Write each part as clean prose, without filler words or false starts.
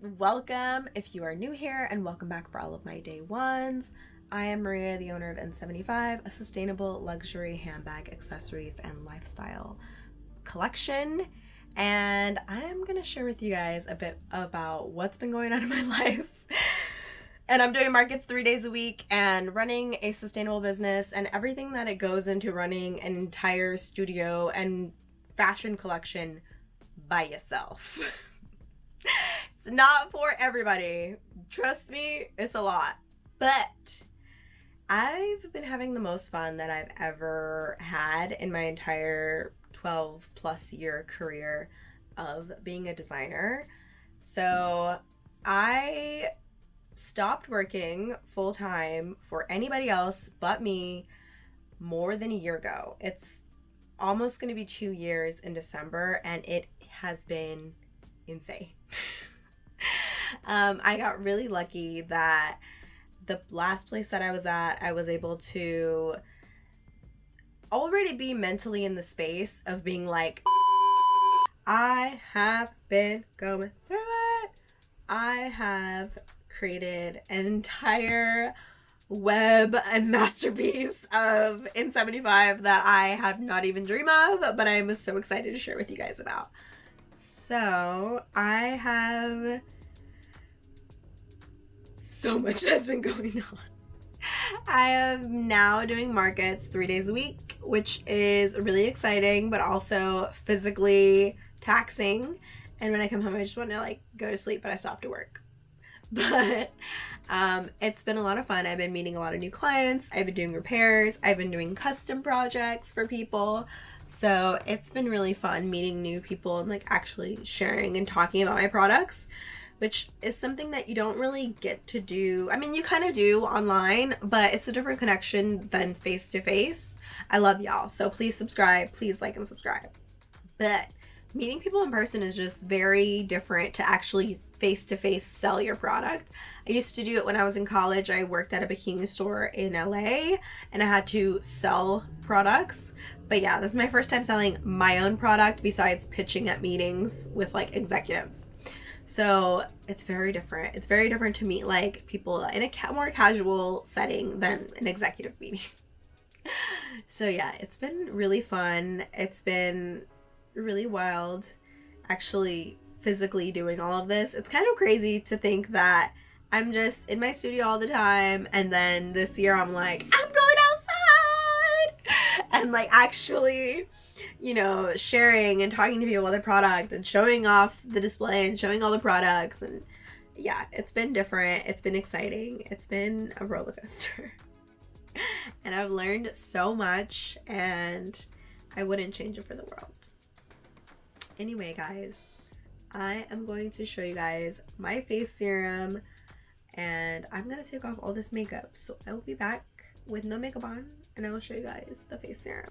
Welcome if you are new here, and welcome back for all of my day ones. I am Maria, the owner of N75, a sustainable luxury handbag, accessories, and lifestyle collection. And I'm going to share with you guys a bit about what's been going on in my life. And I'm doing markets 3 days a week and running a sustainable business and everything that it goes into running an entire studio and fashion collection by yourself. It's not for everybody. Trust me, it's a lot. But I've been having the most fun that I've ever had in my entire 12 plus year career of being a designer. So I stopped working full time for anybody else but me more than a year ago. It's almost going to be 2 years in December, and it has been insane. I got really lucky that the last place that I was at, I was able to already be mentally in the space of being like, I have been going through it. I have created an entire web and masterpiece of N75 that I have not even dreamed of, but I am so excited to share with you guys about. So I have so much that's been going on. I am now doing markets 3 days a week, which is really exciting, but also physically taxing. And when I come home, I just want to go to sleep, but I still have to work. But it's been a lot of fun. I've been meeting a lot of new clients. I've been doing repairs. I've been doing custom projects for people. So it's been really fun meeting new people and actually sharing and talking about my products, which is something that you don't really get to do. I mean, you kind of do online, but it's a different connection than face to face. I love y'all. So please subscribe. Please like and subscribe. But meeting people in person is just very different to actually face-to-face sell your product. I used to do it when I was in college. I worked at a bikini store in LA and I had to sell products. But yeah, this is my first time selling my own product besides pitching at meetings with executives. So it's very different. It's very different to meet people in a more casual setting than an executive meeting. So yeah, it's been really fun. It's been really wild actually physically doing all of this. It's kind of crazy to think that I'm just in my studio all the time, and then this year I'm like, I'm going outside and actually, sharing and talking to people about the product and showing off the display and showing all the products. And yeah, it's been different. It's been exciting. It's been a roller coaster. And I've learned so much, and I wouldn't change it for the world. Anyway, guys, I am going to show you guys my face serum, and I'm going to take off all this makeup. So I will be back with no makeup on, and I will show you guys the face serum.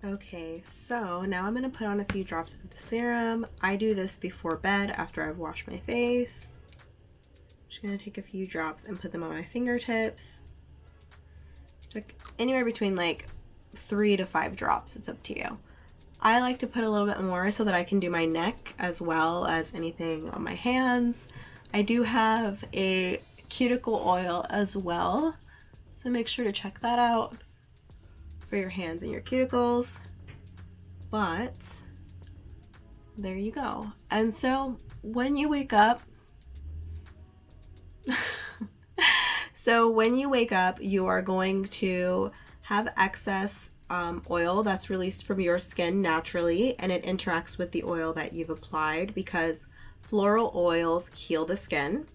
Okay, so now I'm going to put on a few drops of the serum. I do this before bed after I've washed my face. I'm just going to take a few drops and put them on my fingertips. Took anywhere between 3 to 5 drops. It's up to you. I like to put a little bit more so that I can do my neck as well as anything on my hands. I do have a cuticle oil as well, so make sure to check that out for your hands and your cuticles. But there you go. And so when you wake up, you are going to have excess oil that's released from your skin naturally, and it interacts with the oil that you've applied because floral oils heal the skin.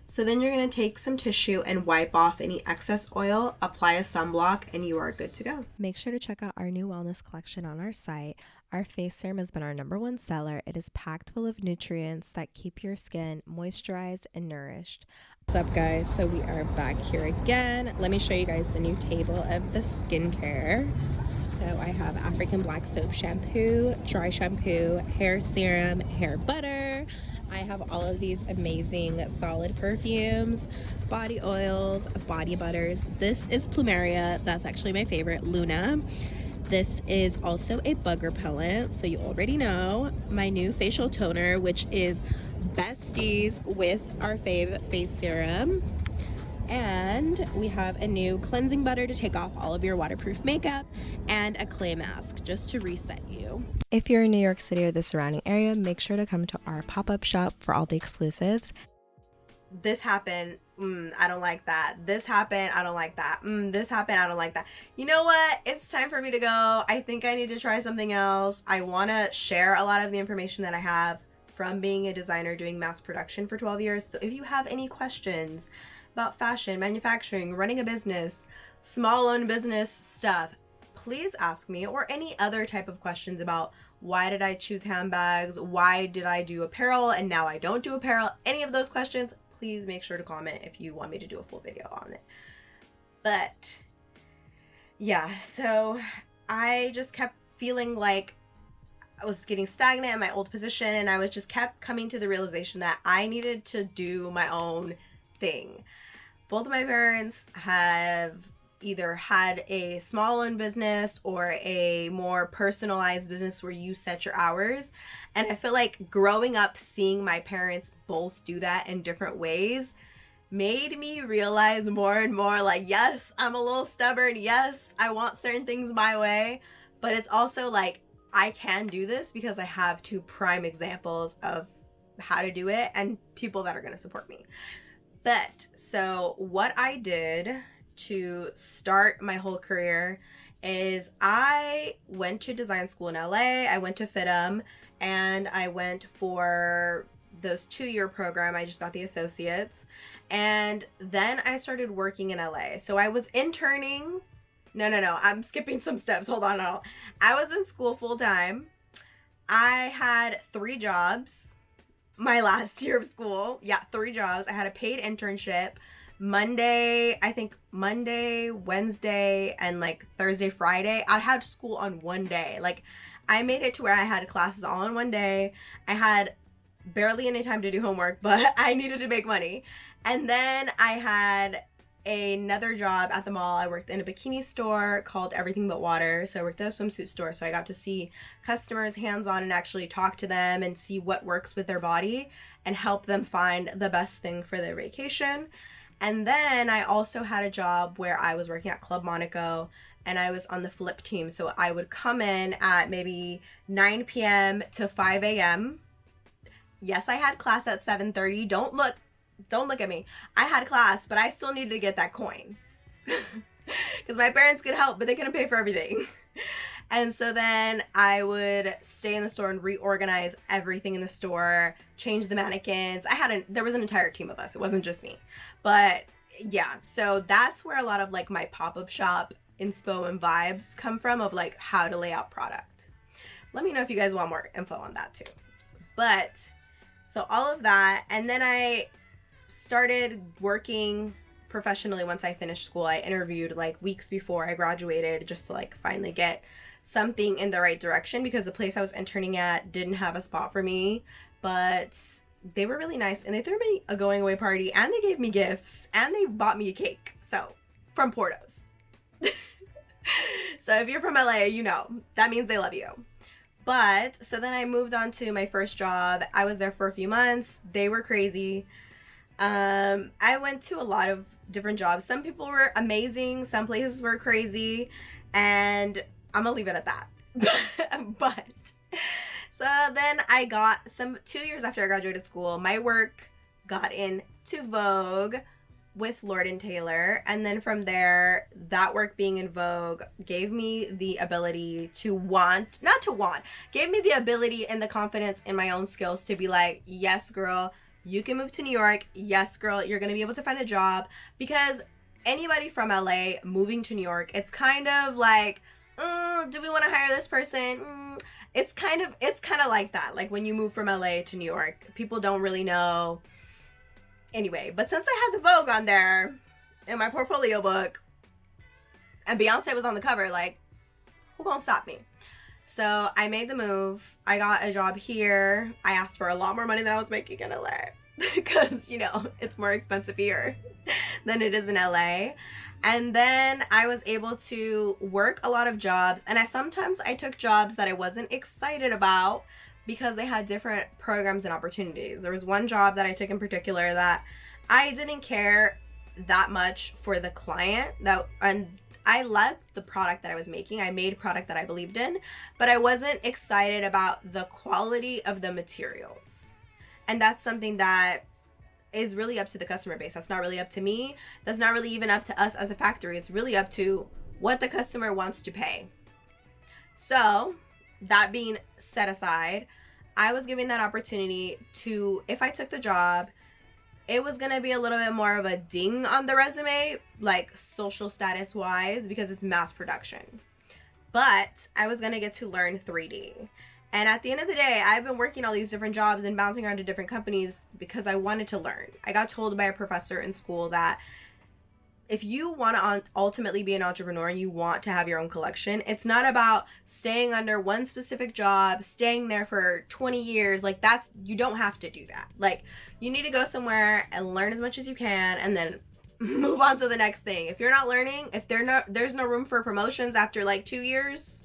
So then you're going to take some tissue and wipe off any excess oil, apply a sunblock, and you are good to go. Make sure to check out our new wellness collection on our site. Our face serum has been our #1 seller. It is packed full of nutrients that keep your skin moisturized and nourished. What's up, guys? So we are back here again. Let me show you guys the new table of the skincare. So I have African black soap shampoo, dry shampoo, hair serum, hair butter. I have all of these amazing solid perfumes, body oils, body butters. This is Plumeria. That's actually my favorite, Luna. This is also a bug repellent, so you already know. My new facial toner, which is besties with our fave face serum. And we have a new cleansing butter to take off all of your waterproof makeup and a clay mask just to reset you. If you're in New York City or the surrounding area, make sure to come to our pop-up shop for all the exclusives. This happened, I don't like that. This happened, I don't like that. This happened, I don't like that. You know what? It's time for me to go. I think I need to try something else. I want to share a lot of the information that I have from being a designer doing mass production for 12 years. So if you have any questions about fashion, manufacturing, running a business, small owned business stuff, please ask me, or any other type of questions about why did I choose handbags, why did I do apparel and now I don't do apparel, any of those questions, please make sure to comment if you want me to do a full video on it. But yeah, so I just kept feeling like I was getting stagnant in my old position, and I was just kept coming to the realization that I needed to do my own thing. Both of my parents have either had a small owned business or a more personalized business where you set your hours. And I feel like growing up seeing my parents both do that in different ways made me realize more and more like, yes, I'm a little stubborn. Yes, I want certain things my way. But it's also like, I can do this because I have two prime examples of how to do it and people that are going to support me. But so what I did to start my whole career is I went to design school in LA. I went to FITM, and I went for those 2-year program. I just got the associates, and then I started working in LA. So I was interning. No, I'm skipping some steps. Hold on. No. I was in school full time. I had 3 jobs my last year of school. Yeah, 3 jobs. I had a paid internship Monday, Wednesday, and like Thursday, Friday. I had school on one day. Like, I made it to where I had classes all in one day. I had barely any time to do homework, but I needed to make money. And then I had another job at the mall. I worked in a bikini store called Everything But Water. So I worked at a swimsuit store. So I got to see customers hands-on and actually talk to them and see what works with their body and help them find the best thing for their vacation. And then I also had a job where I was working at Club Monaco, and I was on the flip team. So I would come in at maybe 9 p.m. to 5 a.m. Yes, I had class at 7:30. Don't look at me. I had class, but I still needed to get that coin. Because my parents could help, but they couldn't pay for everything. And so then I would stay in the store and reorganize everything in the store, change the mannequins. There was an entire team of us. It wasn't just me. But yeah, so that's where a lot of like my pop-up shop inspo and vibes come from, of like how to lay out product. Let me know if you guys want more info on that too. But so all of that, and then I started working professionally once I finished school. I interviewed like weeks before I graduated just to like finally get something in the right direction, because the place I was interning at didn't have a spot for me, but they were really nice, and they threw me a going away party, and they gave me gifts, and they bought me a cake. So from Portos. So if you're from LA, you know that means they love you. But so then I moved on to my first job. I was there for a few months. They were crazy. I went to a lot of different jobs. Some people were amazing. Some places were crazy. And I'm gonna leave it at that. But so then I got 2 years after I graduated school, my work got into Vogue with Lord & Taylor. And then from there, that work being in Vogue gave me the ability gave me the ability and the confidence in my own skills to be like, yes, girl, you can move to New York. Yes, girl, you're going to be able to find a job. Because anybody from LA moving to New York, it's kind of like, do we want to hire this person? It's kind of like that. Like when you move from LA to New York, people don't really know. Anyway, but since I had the Vogue on there in my portfolio book, and Beyonce was on the cover, like, who gonna stop me? So I made the move. I got a job here. I asked for a lot more money than I was making in LA because, you know, it's more expensive here than it is in LA. And then I was able to work a lot of jobs, and sometimes I took jobs that I wasn't excited about, because they had different programs and opportunities. There was one job that I took in particular that I didn't care that much for the client, and I liked the product that I was making. I made a product that I believed in, but I wasn't excited about the quality of the materials. And that's something that is really up to the customer base. That's not really up to me. That's not really even up to us as a factory. It's really up to what the customer wants to pay. So, that being set aside, I was given that opportunity to, if I took the job, it was going to be a little bit more of a ding on the resume, like social status wise, because it's mass production. But I was going to get to learn 3D. And at the end of the day, I've been working all these different jobs and bouncing around to different companies because I wanted to learn. I got told by a professor in school that if you want to ultimately be an entrepreneur and you want to have your own collection, it's not about staying under one specific job, staying there for 20 years. Like, you don't have to do that. Like, you need to go somewhere and learn as much as you can and then move on to the next thing. If you're not learning, if there's no room for promotions after like 2 years,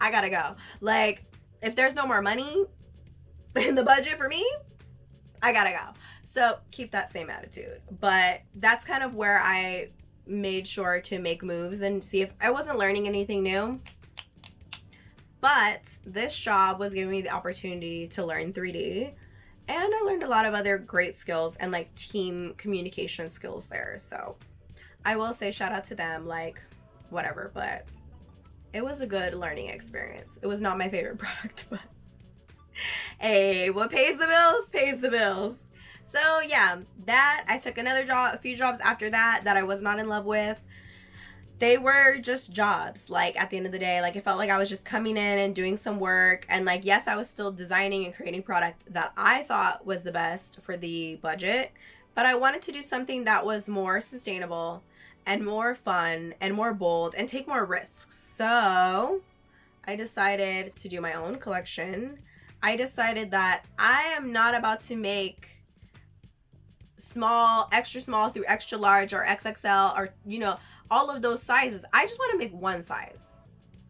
I gotta go. Like, if there's no more money in the budget for me, I gotta go. So keep that same attitude. But that's kind of where I made sure to make moves and see if I wasn't learning anything new. But this job was giving me the opportunity to learn 3D. And I learned a lot of other great skills and like team communication skills there. So I will say shout out to them, like whatever, but it was a good learning experience. It was not my favorite product, but hey, what pays the bills pays the bills. So yeah, that I took a few jobs after that I was not in love with. They were just jobs. Like, at the end of the day, like, it felt like I was just coming in and doing some work. And like, yes, I was still designing and creating product that I thought was the best for the budget, but I wanted to do something that was more sustainable and more fun and more bold and take more risks. So I decided to do my own collection. I decided that I am not about to make small, extra small through extra large or XXL or, all of those sizes. I just want to make one size.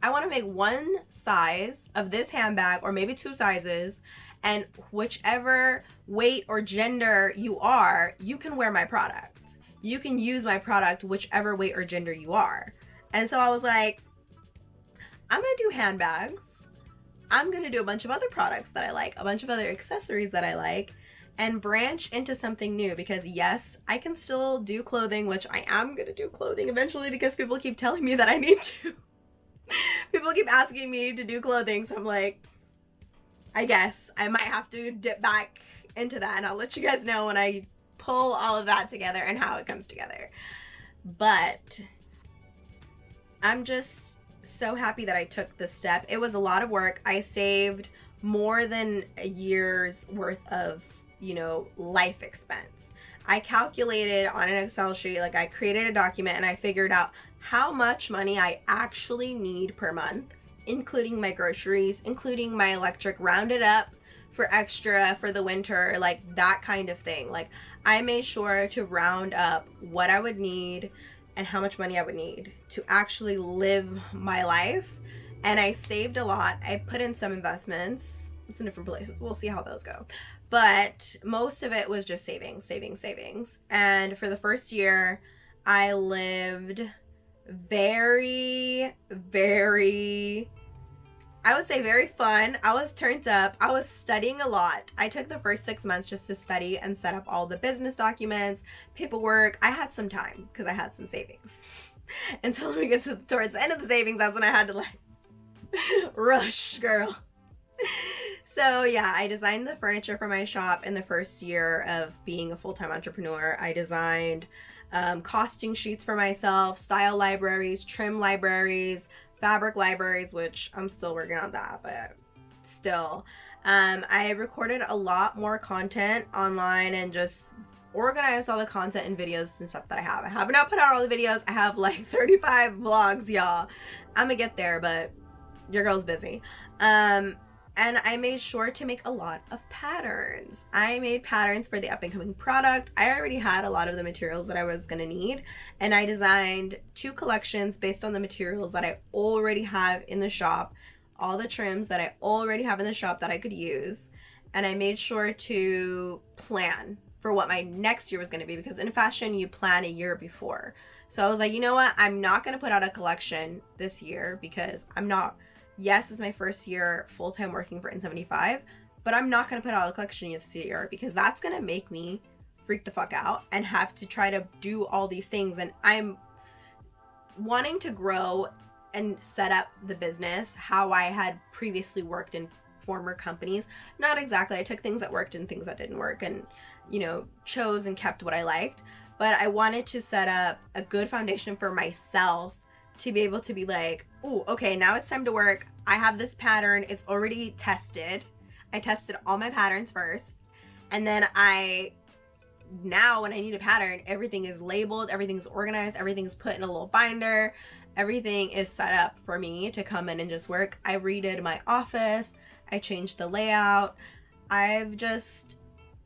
I want to make one size of this handbag, or maybe 2 sizes, and whichever weight or gender you are, you can wear my product. You can use my product whichever weight or gender you are. And so I was like, I'm going to do handbags. I'm going to do a bunch of other products that I like, a bunch of other accessories that I like, and branch into something new. Because yes, I can still do clothing, which I am going to do clothing eventually because people keep telling me that I need to. People keep asking me to do clothing. So I'm like, I guess I might have to dip back into that, and I'll let you guys know when I pull all of that together and how it comes together. But I'm just so happy that I took this step. It was a lot of work. I saved more than a year's worth of, life expense. I calculated on an Excel sheet, like I created a document and I figured out how much money I actually need per month, including my groceries, including my electric, rounded up for extra for the winter, like that kind of thing. Like, I made sure to round up what I would need and how much money I would need to actually live my life. And I saved a lot. I put in some investments. It's in different places. We'll see how those go. But most of it was just savings. And for the first year, I lived very, very, I would say very fun. I was turned up. I was studying a lot. I took the first 6 months just to study and set up all the business documents, paperwork. I had some time because I had some savings. Until we get towards the end of the savings, that's when I had to rush, girl. So yeah, I designed the furniture for my shop in the first year of being a full-time entrepreneur. I designed costing sheets for myself, style libraries, trim libraries, fabric libraries, which I'm still working on that, but still. I recorded a lot more content online and just organized all the content and videos and stuff that I have. I have not put out all the videos. I have like 35 vlogs, y'all. I'm gonna get there, but your girl's busy. And I made sure to make a lot of patterns. I made patterns for the up and coming product. I already had a lot of the materials that I was gonna need, and I designed 2 collections based on the materials that I already have in the shop, all the trims that I already have in the shop that I could use, and I made sure to plan for what my next year was going to be, because in fashion you plan a year before. So I was like, you know what, I'm not going to put out a collection this year because I'm not, yes, it's my first year full-time working for N75, but I'm not going to put out a collection this year because that's going to make me freak the fuck out and have to try to do all these things. And I'm wanting to grow and set up the business how I had previously worked in former companies. Not exactly. I took things that worked and things that didn't work, and, you know, chose and kept what I liked. But I wanted to set up a good foundation for myself to be able to be like, oh, okay, now it's time to work. I have this pattern. It's already tested. I tested all my patterns first. And then now when I need a pattern, everything is labeled, everything's organized, everything's put in a little binder. Everything is set up for me to come in and just work. I redid my office. I changed the layout. I've just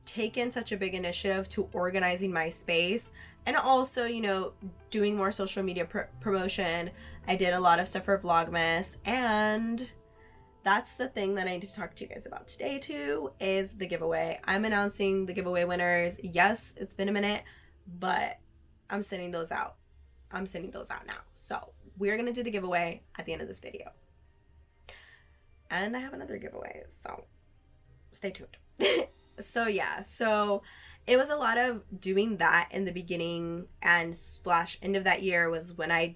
taken such a big initiative to organizing my space, and also, you know, doing more social media promotion. I did a lot of stuff for Vlogmas, and that's the thing that I need to talk to you guys about today too, is the giveaway. I'm announcing the giveaway winners. Yes, it's been a minute, but I'm sending those out. I'm sending those out now. So we're gonna do the giveaway at the end of this video. And I have another giveaway, so stay tuned. So yeah, so it was a lot of doing that in the beginning and / end of that year was when I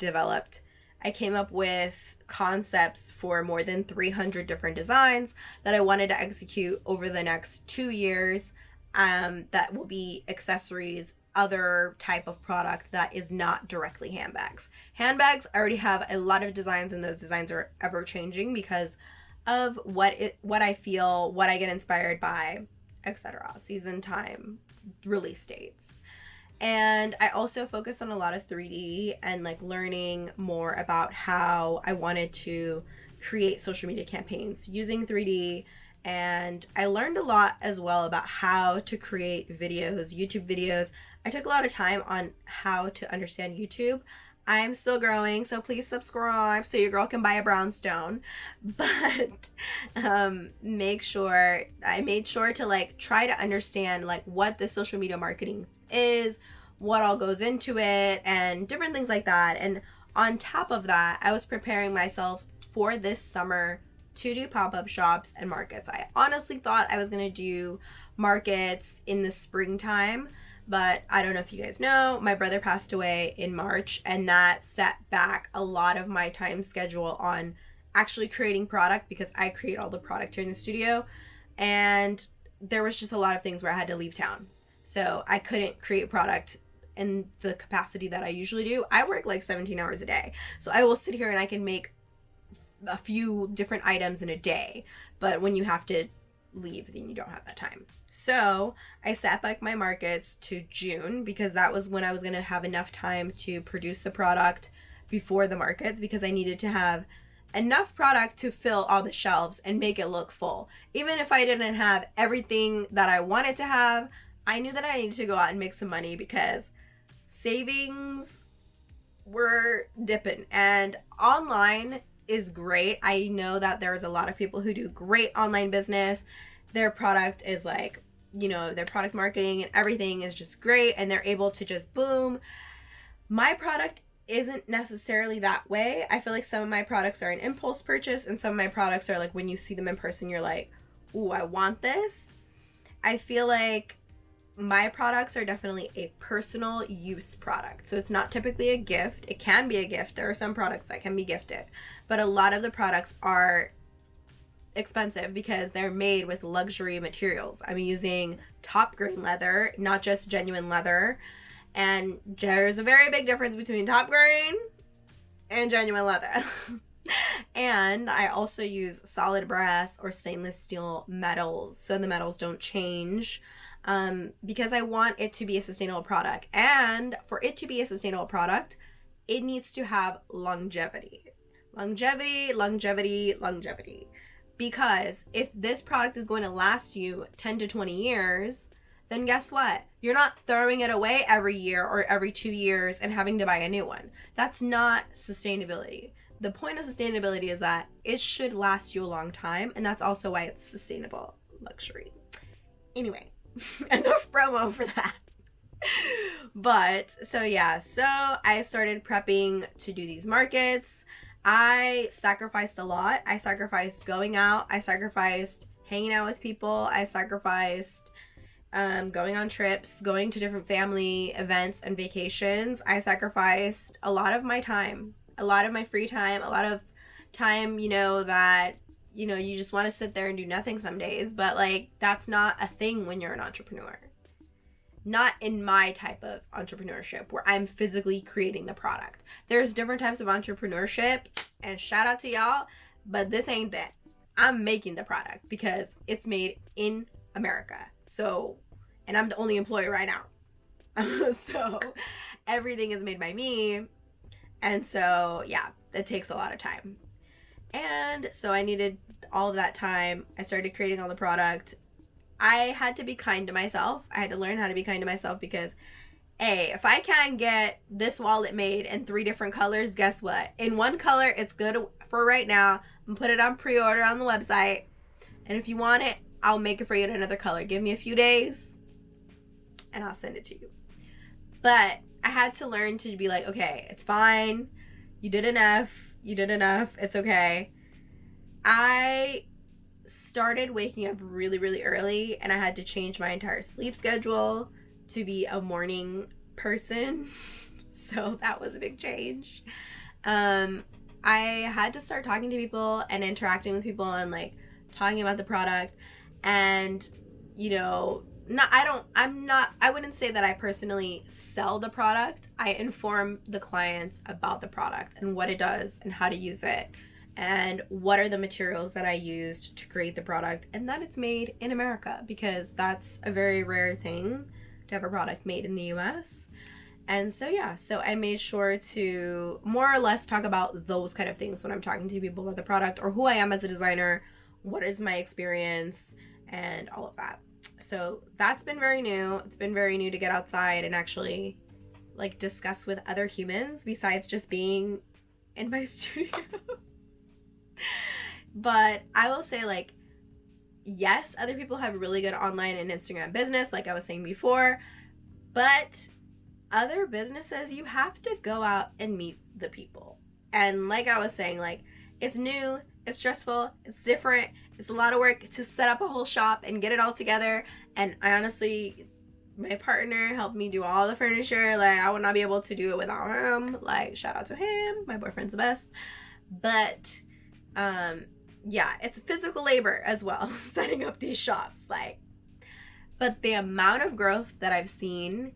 came up with concepts for more than 300 different designs that I wanted to execute over the next 2 years, that will be accessories, other type of product that is not directly handbags. Handbags, I already have a lot of designs, and those designs are ever changing because of what I feel, what I get inspired by, etc. Season time, release dates. And I also focused on a lot of 3D and like learning more about how I wanted to create social media campaigns using 3D. And I learned a lot as well about how to create videos, YouTube videos. I took a lot of time on how to understand YouTube. I'm still growing, so please subscribe so your girl can buy a brownstone. But I made sure to like try to understand like what the social media marketing is, what all goes into it, and different things like that. And on top of that, I was preparing myself for this summer to do pop-up shops and markets. I honestly thought I was going to do markets in the springtime, but I don't know if you guys know, my brother passed away in March, and that set back a lot of my time schedule on actually creating product, because I create all the product here in the studio, and there was just a lot of things where I had to leave town. So I couldn't create product in the capacity that I usually do. I work like 17 hours a day. So I will sit here and I can make a few different items in a day. But when you have to leave, then you don't have that time. So I set back my markets to June, because that was when I was going to have enough time to produce the product before the markets, because I needed to have enough product to fill all the shelves and make it look full. Even if I didn't have everything that I wanted to have, I knew that I needed to go out and make some money, because savings were dipping. And online is great. I know that there's a lot of people who do great online business. Their product is like, you know, their product marketing and everything is just great, and they're able to just boom. My product isn't necessarily that way. I feel like some of my products are an impulse purchase, and some of my products are like when you see them in person, you're like, ooh, I want this. I feel like my products are definitely a personal use product. So it's not typically a gift. It can be a gift. There are some products that can be gifted, but a lot of the products are expensive because they're made with luxury materials. I'm using top grain leather, not just genuine leather. And there's a very big difference between top grain and genuine leather. And I also use solid brass or stainless steel metals, so the metals don't change, because I want it to be a sustainable product. And for it to be a sustainable product, it needs to have longevity. Longevity. Because if this product is going to last you 10 to 20 years, then guess what? You're not throwing it away every year or every 2 years and having to buy a new one. That's not sustainability. the point of sustainability is that it should last you a long time, and that's also why it's sustainable luxury. Anyway, enough promo for that. But so I started prepping to do these markets. I sacrificed a lot. I sacrificed going out. I sacrificed hanging out with people. I sacrificed going on trips, going to different family events and vacations. I sacrificed a lot of my time, a lot of my free time, a lot of time, that, you just want to sit there and do nothing some days. But like, that's not a thing when you're an entrepreneur. Not in my type of entrepreneurship where I'm physically creating the product. There's different types of entrepreneurship, and shout out to y'all, but this ain't that. I'm making the product because it's made in America. So, and I'm the only employee right now. So everything is made by me. And so, it takes a lot of time. And so I needed all of that time. I started creating all the product. I had to be kind to myself. I had to learn how to be kind to myself because, if I can't get this wallet made in 3 different colors, guess what? In one color, it's good for right now. I'm going to put it on pre-order on the website. And if you want it, I'll make it for you in another color. Give me a few days and I'll send it to you. But I had to learn to be like, okay, it's fine. You did enough. It's okay. I started waking up really, really early, and I had to change my entire sleep schedule to be a morning person. So that was a big change. I had to start talking to people and interacting with people and like talking about the product. And I wouldn't say that I personally sell the product. I inform the clients about the product and what it does and how to use it and what are the materials that I used to create the product, and that it's made in America, because that's a very rare thing to have a product made in the US. And so I made sure to more or less talk about those kind of things when I'm talking to people about the product, or who I am as a designer, what is my experience, and all of that. So that's been very new. It's been very new to get outside and actually like discuss with other humans besides just being in my studio. But I will say, like, yes, other people have really good online and Instagram business, like I was saying before, but other businesses, you have to go out and meet the people. And like I was saying, like, it's new, it's stressful, it's different, it's a lot of work to set up a whole shop and get it all together. And I honestly, my partner helped me do all the furniture. Like, I would not be able to do it without him. Like, shout out to him. My boyfriend's the best. But it's physical labor as well, setting up these shops. Like, but the amount of growth that I've seen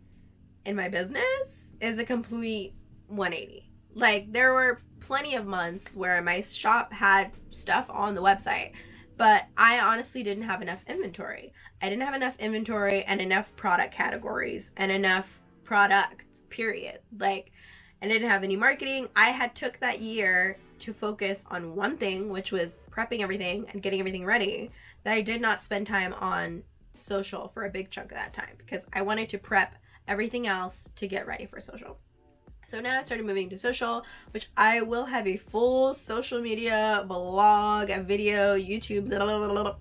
in my business is a complete 180. Like, there were plenty of months where my shop had stuff on the website, but I honestly didn't have enough inventory. I didn't have enough inventory and enough product categories and enough products, period. Like, I didn't have any marketing. I had took that year to focus on one thing, which was prepping everything and getting everything ready, that I did not spend time on social for a big chunk of that time because I wanted to prep everything else to get ready for social. So now I started moving to social, which I will have a full social media blog, a video, YouTube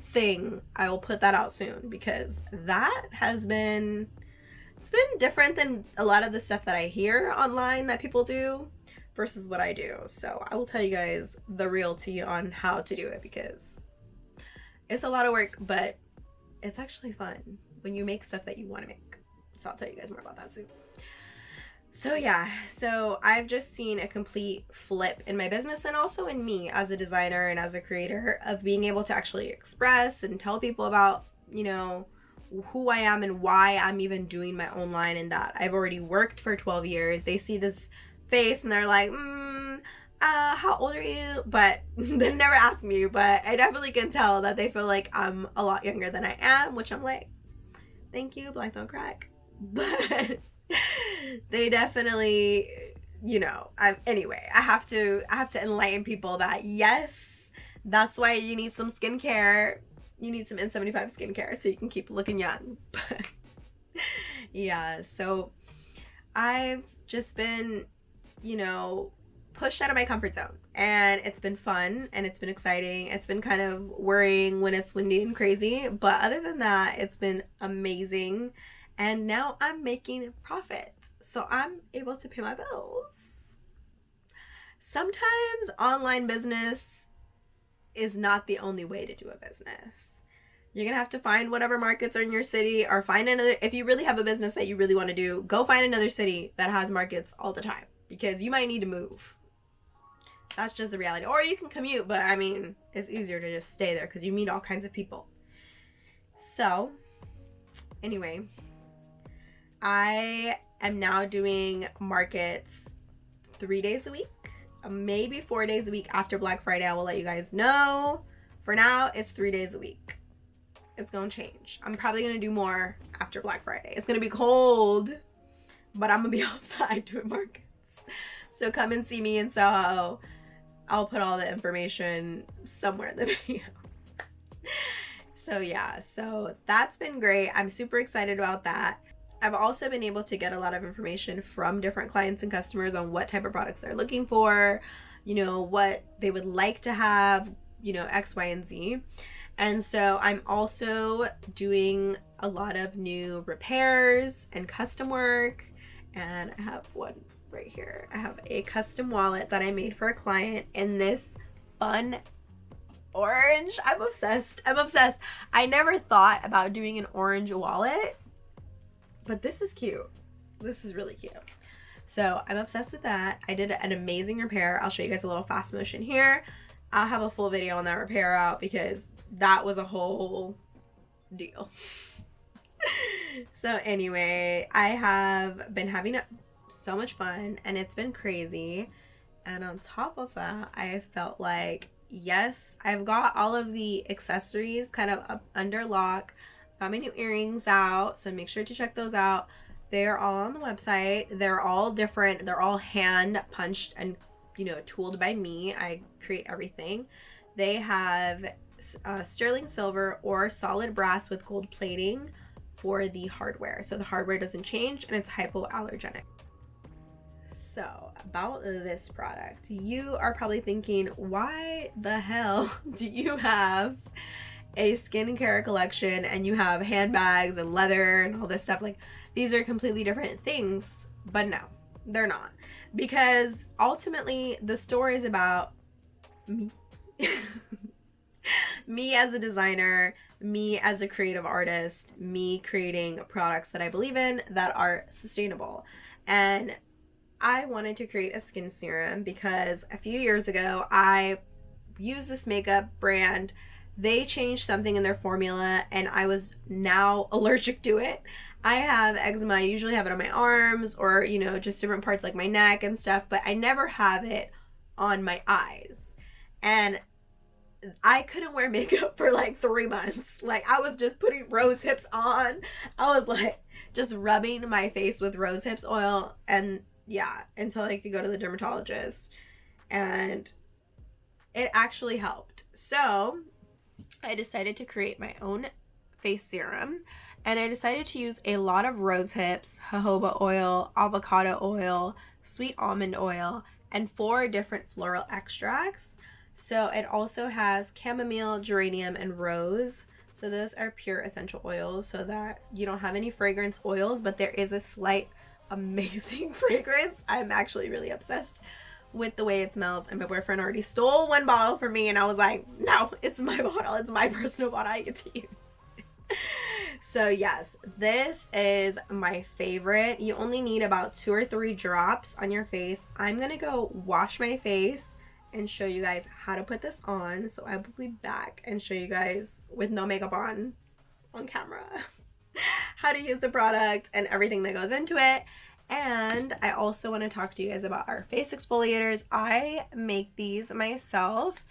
thing. I will put that out soon because that has been, it's been different than a lot of the stuff that I hear online that people do versus what I do. So I will tell you guys the real tea on how to do it because it's a lot of work, but it's actually fun when you make stuff that you want to make. So I'll tell you guys more about that soon. So I've just seen a complete flip in my business and also in me as a designer and as a creator of being able to actually express and tell people about, who I am and why I'm even doing my own line, and that I've already worked for 12 years. They see this face and they're like, how old are you? But they never ask me, but I definitely can tell that they feel like I'm a lot younger than I am, which I'm like, thank you, Black Don't Crack. But they definitely, I have to enlighten people that yes, that's why you need some skincare. You need some N75 skincare so you can keep looking young. But so I've just been, pushed out of my comfort zone, and it's been fun and it's been exciting. It's been kind of worrying when it's windy and crazy, but other than that, it's been amazing. And now I'm making profit, so I'm able to pay my bills. Sometimes online business is not the only way to do a business. You're gonna have to find whatever markets are in your city, or find another. If you really have a business that you really want to do, go find another city that has markets all the time, because you might need to move. That's just the reality. Or you can commute, but I mean, it's easier to just stay there because you meet all kinds of people. So, anyway, I am now doing markets 3 days a week, maybe 4 days a week. After Black Friday, I will let you guys know. For now, it's 3 days a week. It's gonna change. I'm probably gonna do more after Black Friday. It's gonna be cold, but I'm gonna be outside doing markets. So come and see me in Soho. I'll put all the information somewhere in the video. So yeah, so that's been great. I'm super excited about that. I've also been able to get a lot of information from different clients and customers on what type of products they're looking for, you know, what they would like to have, you know, X, Y, and Z. And so I'm also doing a lot of new repairs and custom work. And I have one right here. I have a custom wallet that I made for a client in this fun orange. I'm obsessed. I never thought about doing an orange wallet, but this is cute. This is really cute. So I'm obsessed with that. I did an amazing repair. I'll show you guys a little fast motion here. I'll have a full video on that repair out because that was a whole deal. So anyway, I have been having so much fun and it's been crazy. And on top of that, I felt like, yes, I've got all of the accessories kind of up under lock. Got my new earrings out, so make sure to check those out. They're all on the website. They're all different. They're all hand punched and, you know, tooled by me. I create everything. They have sterling silver or solid brass with gold plating for the hardware. So the hardware doesn't change and it's hypoallergenic. So about this product, you are probably thinking, why the hell do you have a skincare collection and you have handbags and leather and all this stuff? Like, these are completely different things. But no, they're not, because ultimately the store is about me. Me as a designer, me as a creative artist, me creating products that I believe in that are sustainable. And I wanted to create a skin serum because a few years ago I used this makeup brand. They changed something in their formula and I was now allergic to it. I have eczema. I usually have it on my arms or, you know, just different parts like my neck and stuff, but I never have it on my eyes. And I couldn't wear makeup for like 3 months. Like, I was just putting rose hips on. I was like just rubbing my face with rose hips oil, and yeah, until I could go to the dermatologist. And it actually helped. So I decided to create my own face serum, and I decided to use a lot of rose hips, jojoba oil, avocado oil, sweet almond oil, and 4 different floral extracts. So it also has chamomile, geranium, and rose. So those are pure essential oils so that you don't have any fragrance oils, but there is a slight amazing fragrance. I'm actually really obsessed with the way it smells, and my boyfriend already stole 1 bottle from me and I was like, no, it's my bottle. It's my personal bottle I get to use. So yes, this is my favorite. You only need about 2 or 3 drops on your face. I'm gonna go wash my face and show you guys how to put this on. So I will be back and show you guys with no makeup on camera how to use the product and everything that goes into it. And I also want to talk to you guys about our face exfoliators. I make these myself.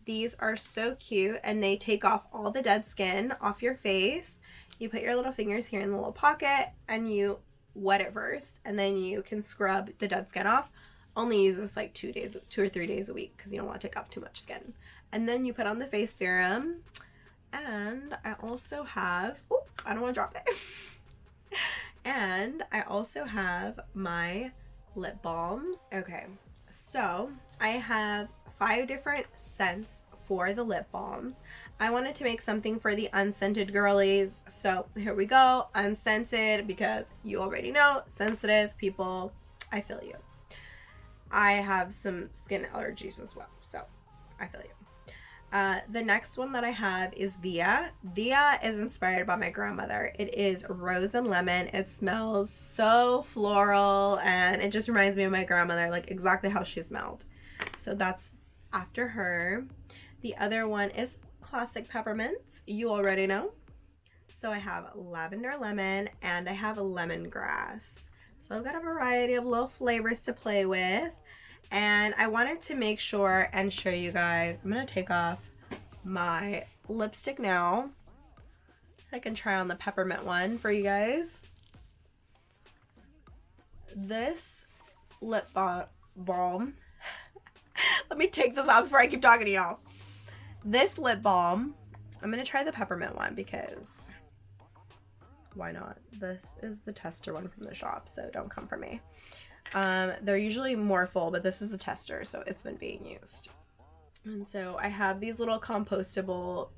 These are so cute and they take off all the dead skin off your face. You put your little fingers here in the little pocket and you wet it first, and then you can scrub the dead skin off. Only use this like 2 or 3 days a week because you don't want to take off too much skin. And then you put on the face serum. And I also have, oh, I don't want to drop it. And I also have my lip balms. Okay, So I have 5 different scents for the lip balms. I wanted to make something for the unscented girlies. So here we go, unscented, because you already know, sensitive people, I feel you. I have some skin allergies as well, so I feel you. The next one that I have is Dia. Dia is inspired by my grandmother. It is rose and lemon. It smells so floral and it just reminds me of my grandmother, like exactly how she smelled. So that's after her. The other one is classic peppermints. You already know. So I have lavender lemon and I have lemongrass. So I've got a variety of little flavors to play with. And I wanted to make sure and show you guys. I'm going to take off my lipstick now. I can try on the peppermint one for you guys. This lip balm. Let me take this off before I keep talking to y'all. This lip balm, I'm going to try the peppermint one because why not? This is the tester one from the shop, so don't come for me. They're usually more full, but this is the tester, so it's been being used. And so I have these little compostable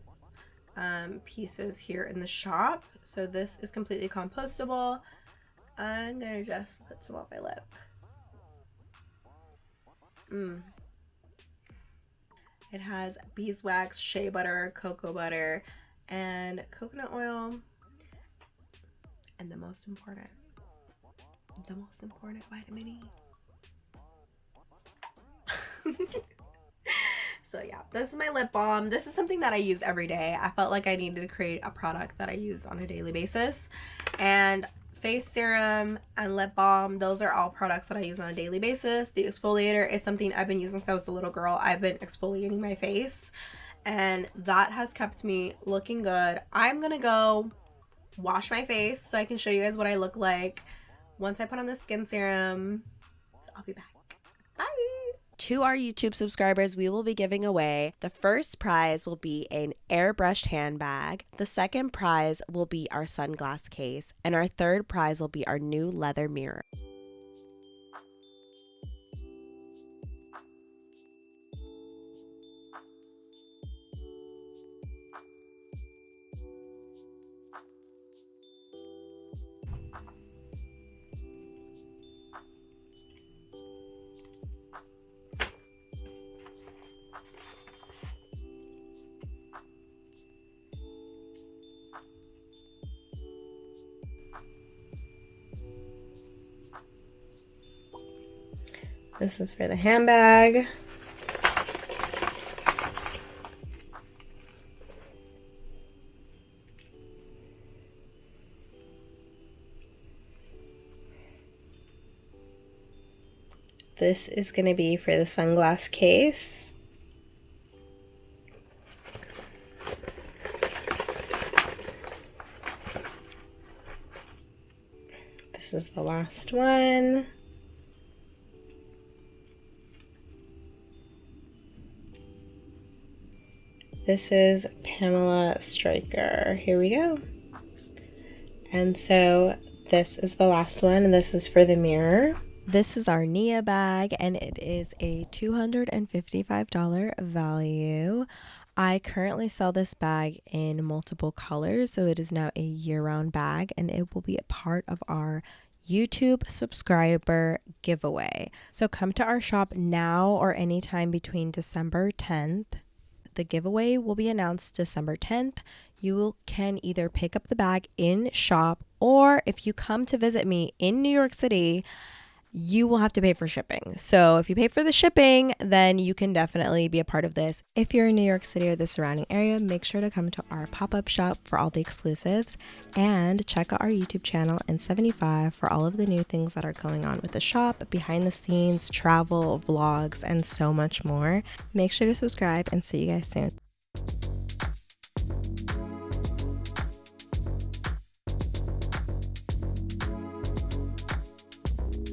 pieces here in the shop. So this is completely compostable. I'm gonna just put some on my lip. It has beeswax, shea butter, cocoa butter, and coconut oil. And the most important vitamin E. So yeah, this is my lip balm. This is something that I use every day. I felt like I needed to create a product that I use on a daily basis. And face serum and lip balm, those are all products that I use on a daily basis. The exfoliator is something I've been using since I was a little girl. I've been exfoliating my face and that has kept me looking good. I'm gonna go wash my face so I can show you guys what I look like once I put on the skin serum. So I'll be back. Bye. To our YouTube subscribers, we will be giving away, the first prize will be an airbrushed handbag, the second prize will be our sunglass case, and our third prize will be our new leather mirror. This is for the handbag. This is going to be for the sunglass case. This is the last one. This is Pamela Stryker. Here we go. And so this is the last one, and this is for the mirror. This is our Nia bag, and it is a $255 value. I currently sell this bag in multiple colors, so it is now a year-round bag, and it will be a part of our YouTube subscriber giveaway. So come to our shop now or anytime between December 10th. The giveaway will be announced December 10th. You can either pick up the bag in shop, or if you come to visit me in New York City, you will have to pay for shipping. So if you pay for the shipping, then you can definitely be a part of this. If you're in New York City or the surrounding area, make sure to come to our pop-up shop for all the exclusives and check out our YouTube channel In75 for all of the new things that are going on with the shop, behind the scenes, travel, vlogs, and so much more. Make sure to subscribe and see you guys soon.